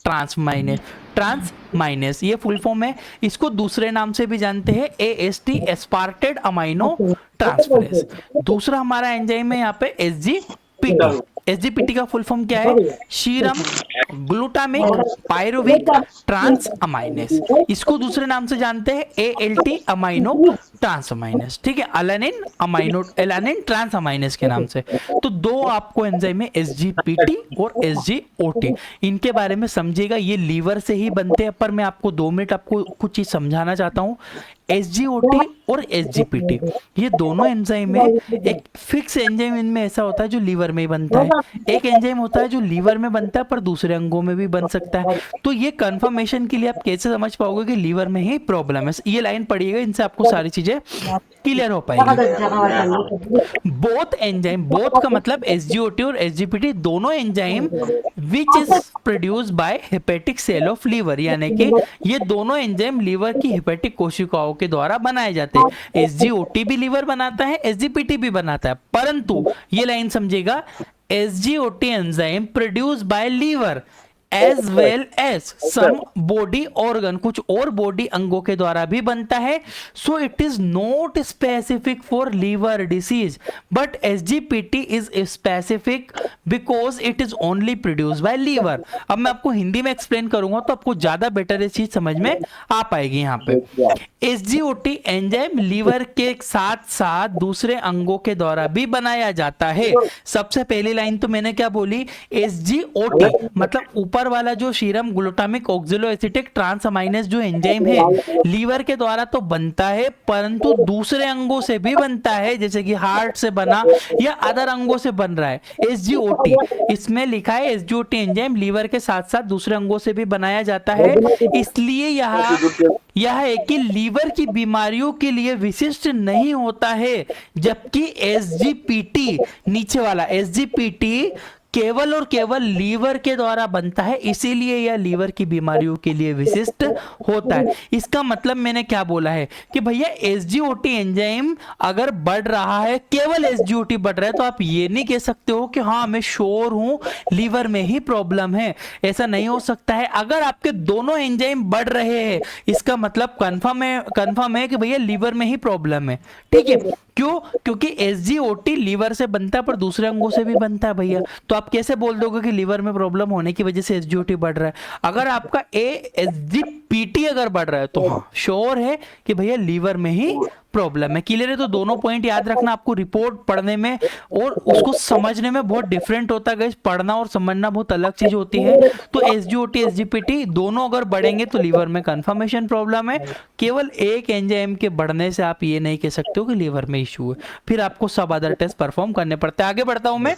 ट्रांसमाइनेस। ट्रांसमाइनेस ये full form है, इसको दूसरे नाम से भी जानते हैं एएसटी, एस्पार्टेड अमाइनो ट्रांसफरेज। दूसरा हमारा एंजाइम है यहाँ पे एसजीपीटी। एसजीपीटी का फुल फॉर्म क्या है? Serum glutamic pyruvic transaminase. इसको दूसरे नाम से जानते हैं एएलटी अमाइनो ट्रांस अमाइनेस, ठीक है, alanine amino alanine trans aminase के नाम से। तो दो आपको एंजाइम है एसजीपीटी और एसजीओटी, इनके बारे में समझिएगा, ये लीवर से ही बनते हैं। पर मैं आपको 2 मिनट आपको कुछ चीज समझाना चाहता हूँ। एसजीओटी और एसजीपीटी ये दोनों एंजाइम है, एक फिक्स एंजाइम इनमें ऐसा होता है जो लीवर में ही बनता है, एक एंजाइम होता है जो लीवर में बनता है पर दूसरे अंगों में भी बन सकता है। तो ये कंफर्मेशन के लिए आप कैसे समझ पाओगे कि लीवर में ही प्रॉब्लम है, ये लाइन पढ़िएगा, इनसे आपको सारी चीजें क्लियर हो पाएगी। बोथ एंजाइम, बोथ का मतलब एसजीओटी और एसजीपीटी दोनों enzyme which is produce by hepatic cell of liver, यानी कि ये दोनों एंजाइम लीवर की हेपेटिक कोशिकाओं के द्वारा बनाए जाते हैं। एसजीओटी भी लीवर बनाता है, एसजीपीटी भी बनाता है, परंतु ये लाइन समझिएगा, SGOT enzyme produce by liver as well as some body organ, कुछ और बॉडी अंगों के द्वारा भी बनता है। So it is not specific for liver disease, but SGPT is specific because it is only produce by liver. अब मैं आपको हिंदी में एक्सप्लेन करूंगा तो आपको ज्यादा बेटर ये चीज समझ में आ पाएगी। यहाँ पे एसजीओटी एंजाइम लीवर के साथ साथ दूसरे अंगों के द्वारा भी बनाया जाता है। सबसे पहली लाइन तो मैंने क्या बोली, एसजीओटी मतलब ऊपर वाला जो सीरम ग्लूटामिक ऑक्सिलो एसिटिक ट्रांसअमाइनेस जो एंजाइम है लीवर के द्वारा तो बनता है, परंतु दूसरे अंगों से भी बनता है, जैसे कि हार्ट से बना या अदर अंगों से बन रहा है एसजीओटी। इसमें लिखा है एसजीओटी एंजाइम लीवर के साथ साथ दूसरे अंगों से भी बनाया जाता है, इसलिए यह है कि लीवर की बीमारियों के लिए विशिष्ट नहीं होता है, जबकि एसजीपीटी नीचे वाला एसजीपीटी केवल और केवल लीवर के द्वारा बनता है, इसीलिए यह लीवर की बीमारियों के लिए विशिष्ट होता है। इसका मतलब मैंने क्या बोला है कि भैया एसजीओटी एंजाइम अगर बढ़ रहा है, केवल एसजीओटी बढ़ रहा है, तो आप ये नहीं कह सकते हो कि हाँ मैं श्योर हूं लीवर में ही प्रॉब्लम है, ऐसा नहीं हो सकता है। अगर आपके दोनों एंजाइम बढ़ रहे हैं इसका मतलब कंफर्म है कि भैया लीवर में ही प्रॉब्लम है, ठीक है। क्यों? क्योंकि एसजीओटी लीवर से बनता है पर दूसरे अंगों से भी बनता है भैया, तो आप कैसे बोल दोगे कि लीवर में प्रॉब्लम होने की वजह से एसजीओटी बढ़ रहा है? अगर आपका एसजीपीटी अगर बढ़ रहा है तो हाँ श्योर है कि भैया लीवर में ही प्रॉब्लम है। क्लियर है? तो दोनों पॉइंट याद रखना, आपको रिपोर्ट पढ़ने में और उसको समझने में बहुत डिफरेंट होता है गाइस, पढ़ना और समझना बहुत अलग चीज होती है। तो एसजीओटी एसजीपीटी दोनों अगर बढ़ेंगे तो लीवर में कंफर्मेशन प्रॉब्लम है, केवल एक एंजाइम के बढ़ने से आप ये नहीं कह सकते हो कि लीवर में इश्यू है, फिर आपको सब अदर टेस्ट परफॉर्म करने पड़ते हैं। आगे बढ़ता हूं मैं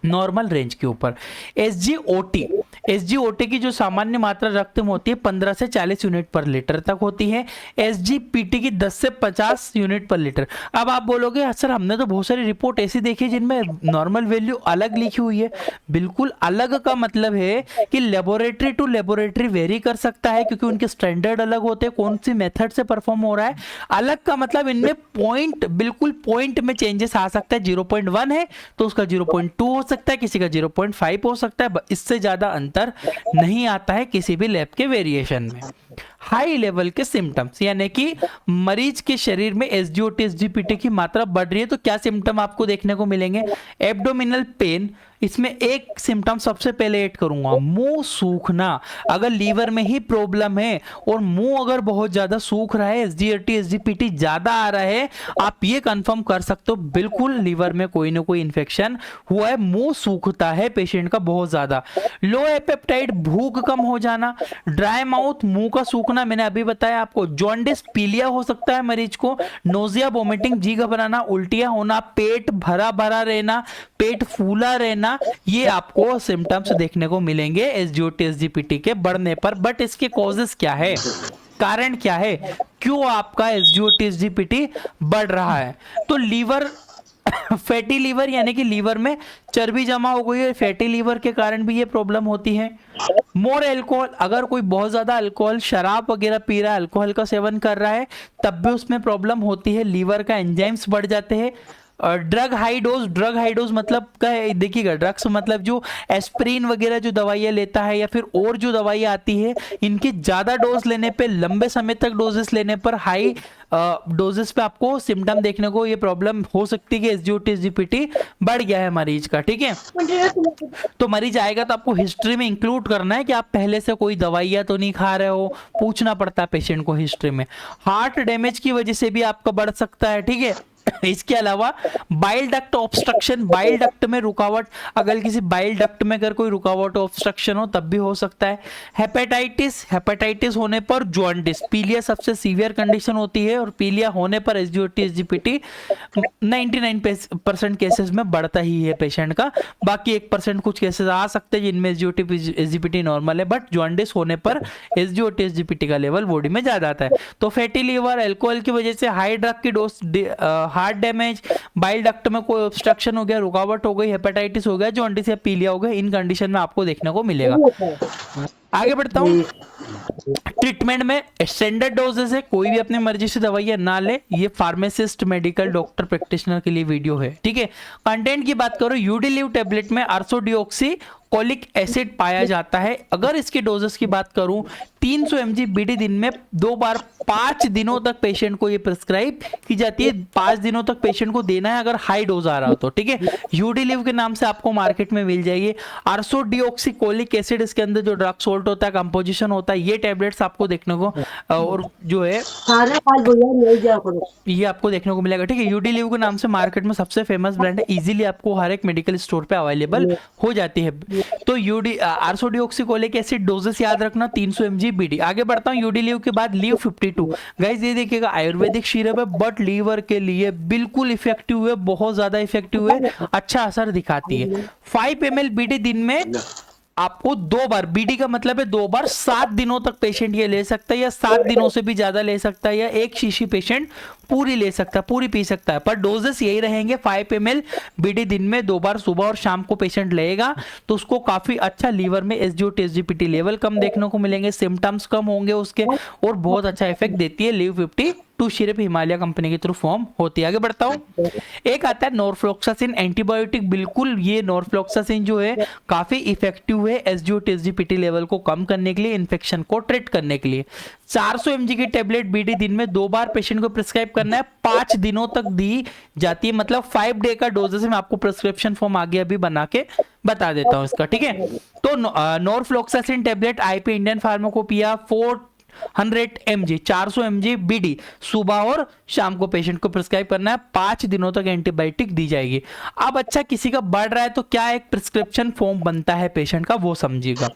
नॉर्मल रेंज के ऊपर। एसजीओटी की जो सामान्य मात्रा रक्त में होती है 15 से 40 यूनिट पर लीटर तक होती है, एसजीपीटी की 10 से 50 यूनिट पर लीटर। अब आप बोलोगे सर हमने तो बहुत सारी रिपोर्ट ऐसी देखी जिनमें नॉर्मल वैल्यू अलग लिखी हुई है। बिल्कुल अलग का मतलब है कि लेबोरेटरी टू लेबोरेटरी वेरी कर सकता है, क्योंकि उनके स्टैंडर्ड अलग होते हैं, कौन सी मेथड से परफॉर्म हो रहा है। अलग का मतलब इनमें पॉइंट, बिल्कुल पॉइंट में चेंजेस आ सकता है। 0.1 है तो उसका 0.2 हो सकता है, किसी का 0.5 हो सकता है, इससे ज्यादा अंतर नहीं आता है किसी भी लैब के वेरिएशन में। हाई लेवल के सिम्टम्स, यानी कि मरीज के शरीर में एसजीओटी एसजीपीटी की मात्रा बढ़ रही है तो क्या सिम्टम आपको देखने को मिलेंगे? एब्डोमिनल पेन, इसमें एक सिम्टम सबसे पहले ऐड करूंगा, मुंह सूखना। अगर लीवर में ही प्रॉब्लम है और मुंह अगर बहुत ज्यादा सूख रहा है, एसजीओटी एसजीपीटी ज्यादा आ रहा है, आप ये कंफर्म कर सकते हो बिल्कुल लीवर में कोई ना कोई इंफेक्शन हुआ है, मुंह सूखता है पेशेंट का बहुत ज्यादा। लो एपेप्टाइट, भूख कम हो जाना, ड्राई माउथ, मुंह का सूखना, मैंने अभी बताया आपको। जॉन्डिस, पीलिया हो सकता है मरीज को, नोजिया, वोमिटिंग, जी घबराना, उल्टियां होना, पेट भरा भरा रहना, पेट फूला रहना, ये आपको सिम्टम्स देखने को मिलेंगे एसजीओटी एसजीपीटी के बढ़ने पर। बट इसके कॉजेस क्या है, कारण क्या है, क्यों आपका एसजीओटी एसजीपीटी बढ़ रहा है? तो लीवर फैटी लीवर, यानी कि लीवर में चर्बी जमा हो गई है, फैटी लीवर के कारण भी ये प्रॉब्लम होती है। मोर एल्कोहल, अगर कोई बहुत ज्यादा अल्कोहल, शराब वगैरह पी रहा है, अल्कोहल का सेवन कर रहा है, तब भी उसमें प्रॉब्लम होती है, लीवर का एंजाइम्स बढ़ जाते हैं। ड्रग हाई डोज मतलब क्या है, देखिएगा ड्रग्स मतलब जो एस्प्रिन वगैरह जो दवाइयाँ लेता है या फिर और जो दवाइयाँ आती है, इनकी ज़्यादा डोज लेने पे, लंबे समय तक डोजेस लेने पर, हाई डोजेस पे आपको सिम्टम देखने को ये प्रॉब्लम हो सकती है कि एसजीओटी एसजीपीटी बढ़ गया है मरीज का, ठीक है। तो मरीज आएगा तो आपको हिस्ट्री में इंक्लूड करना है कि आप पहले से कोई दवाइयाँ तो नहीं खा रहे हो, पूछना पड़ता है पेशेंट को हिस्ट्री में। हार्ट डैमेज की वजह से भी आपका बढ़ सकता है, ठीक है। इसके अलावा bile duct obstruction, bile duct में रुकावट, अगर किसी बाइल डक्ट में अगर कोई रुकावट ऑब्स्ट्रक्शन हो तब भी हो सकता है। हेपेटाइटिस, हेपेटाइटिस होने पर जॉन्डिस, पीलिया सबसे सीवियर कंडीशन होती है और पीलिया होने पर एसजीओटी एसजीपीटी 99% केसेस में बढ़ता ही है पेशेंट का। बाकी 1% कुछ केसेस आ सकते हैं जिनमें एसजीओटी एसजीपीटी नॉर्मल है, बट जॉन्डिस होने पर एसजीओटी एसजीपीटी का लेवल बॉडी में ज्यादा आता है। तो फैटी लीवर, अल्कोहल की वजह से हाई ड्रग की dose, heart damage, bile duct में कोई ऑब्स्ट्रक्शन हो गया, रुकावट हो गई, हेपेटाइटिस हो गया, जॉन्डिस या पीलिया हो गया, इन कंडीशन में आपको देखने को मिलेगा। आगे बढ़ता हूं। ट्रीटमेंट में स्टैंडर्ड डोजेस है, कोई भी अपनी मर्जी से दवाइयां ना ले, ये फार्मासिस्ट, मेडिकल, डॉक्टर, प्रैक्टिशनर के लिए वीडियो है, ठीक है। कंटेंट की बात करो, यूडिलिव टेबलेट में आर्सोडियोक्सी कोलिक एसिड पाया जाता है। अगर इसके डोजेस की बात करूं, 300 mg बीडी दिन में 2 बार 5 दिनों तक पेशेंट को ये प्रिस्क्राइब की जाती है। 5 दिनों तक पेशेंट को देना है अगर हाई डोज आ रहा हो तो, ठीक है। यूडिलिव के नाम से आपको मार्केट में मिल जाएगी। आर्सोडियोक्सिकोलिक एसिड, इसके अंदर जो ड्रग सोल्ट होता है, कंपोजिशन होता है, ये टैबलेट्स आपको देखने को और जो है ये आपको देखने को मिलेगा, ठीक है। यूडिलिव के नाम से मार्केट में सबसे फेमस ब्रांड है, इजीली आपको हर एक मेडिकल स्टोर पे अवेलेबल हो जाती है। तो आर्सोडियोक्सिकोलिक एसिड डोजेस याद रखना 300 mg बीडी। आगे बढ़ता हूं, यूडिलिव के बाद लीव 52। गाइस ये देखिएगा आयुर्वेदिक सिरप है, बट लीवर के लिए बिल्कुल इफेक्टिव है, बहुत ज्यादा इफेक्टिव है, अच्छा असर दिखाती है। 5 ml बीडी दिन में आपको 2 बार, बीडी का मतलब है 2 बार, 7 दिनों तक पेशेंट ये ले सकता है, या 7 दिनों से भी ज्यादा ले सकता है, या एक शीशी पेशेंट पूरी ले सकता है, पूरी पी सकता है। पर डोजेस यही रहेंगे, 5 ml बीडी दिन में 2 बार, सुबह और शाम को पेशेंट लेगा तो उसको काफी अच्छा लीवर में एसजीओटी एसजीपीटी लेवल कम देखने को मिलेंगे, सिम्टम्स कम होंगे उसके, और बहुत अच्छा इफेक्ट देती है लीव 52 सिरप, हिमालय कंपनी के थ्रू फॉर्म होती है। आगे बढ़ता हूं, एक आता है नॉरफ्लॉक्सासिन एंटीबायोटिक। बिल्कुल ये नॉरफ्लॉक्सासिन जो है काफी इफेक्टिव है एसजीओटी एसजीपीटी लेवल को कम करने के लिए, इन्फेक्शन को ट्रीट करने के लिए। 400 mg की टेबलेट बीडी दिन में 2 बार पेशेंट को प्रिस्क्राइब करना है, 5 दिनों तक दी जाती है, मतलब 5 डे का डोजेस है। मैं आपको प्रिस्क्रिप्शन फॉर्म आगे अभी बना के बता देता हूं इसका, ठीक है। तो norfloxacin tablet IP Indian pharmacopoeia 400 mg 400 mg BD सुबह और शाम को पेशेंट को प्रिस्क्राइब करना है, 5 दिनों तक एंटीबायोटिक दी जाएगी। अब अच्छा किसी का बढ़ रहा है तो क्या एक प्रिस्क्रिप्शन फॉर्म बनता है पेशेंट का, वो समझिएगा।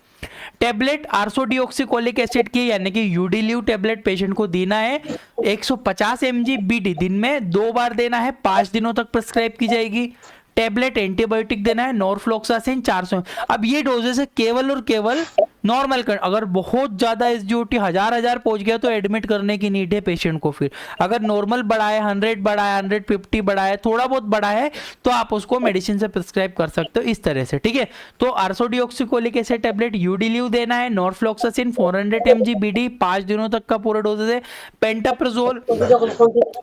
टेबलेट आर्सोडियोक्सिकोलिक एसिड की यानी कि यूडिलिव टेबलेट पेशेंट को देना है 150 mg बीडी दिन में 2 बार देना है, 5 दिनों तक प्रिस्क्राइब की जाएगी। टेबलेट एंटीबायोटिक देना है नॉरफ्लॉक्सासिन 400। अब ये डोजेस है केवल और केवल नॉर्मल कर, अगर बहुत ज्यादा एसजीओटी हजार पहुंच गया तो एडमिट करने की नीड है पेशेंट को। फिर अगर नॉर्मल बढ़ा है, 100 बढ़ा है, 150 बढ़ा है, थोड़ा बहुत बढ़ा है, तो आप उसको मेडिसिन से प्रिस्क्राइब कर सकते हो इस तरह से, ठीक है। तो आर्सोडियोक्सिकोलिक एसिड टेबलेट यूडिलिव देना है, नॉरफ्लॉक्सासिन 400 mg बीडी 5 दिनों तक का पूरा डोजेज है। पेंटाप्रोजोल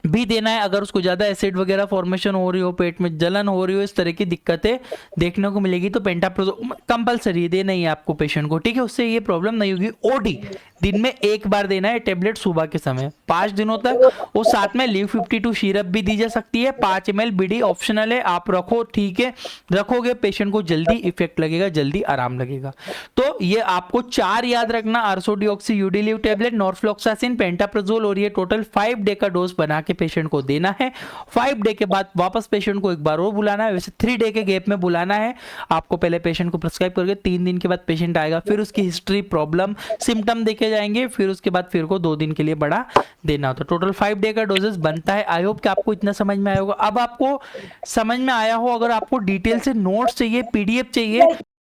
भी देना है अगर उसको ज्यादा एसिड वगैरह फॉर्मेशन हो रही हो, पेट में जलन हो रही हो, इस तरह की दिक्कतें देखने को मिलेगी तो पेंटाप्रोजोल कंपलसरी देना ही आपको पेशेंट को, ठीक है। उससे ये प्रॉब्लम नहीं होगी। ओडी दिन में 1 बार देना है टेबलेट सुबह के समय 5 दिनों तक, और साथ में लीव 52 सिरप भी दी जा सकती है। 5 ml बीडी ऑप्शनल है, आप रखो, ठीक है। रखोगे पेशेंट को जल्दी इफेक्ट लगेगा, जल्दी आराम लगेगा। तो ये आपको 4 याद रखना, आर्सोडियोक्सी, यूडिलिव टेबलेट, नॉरफ्लॉक्सासिन, पेंटाप्रोजोल, और ये टोटल 5 डे का डोज बना के पेशेंट को देना है। 5 डे के बाद वापस पेशेंट को एक बार और बुलाना है, वैसे 3 डे के गैप में बुलाना है आपको। पहले पेशेंट को प्रिस्क्राइब करके 3 दिन के बाद पेशेंट आएगा, फिर उसकी हिस्ट्री, प्रॉब्लम, सिम्टम देखे जाएंगे, फिर उसके बाद फिर को 2 दिन के लिए बढ़ा देना होता है। टोटल 5 डे का डोजेस बनता है। आई होप कि आपको इतना समझ में आया होगा। अब आपको समझ में आया हो, अगर आपको डिटेल से नोट्स चाहिए, पीडीएफ चाहिए,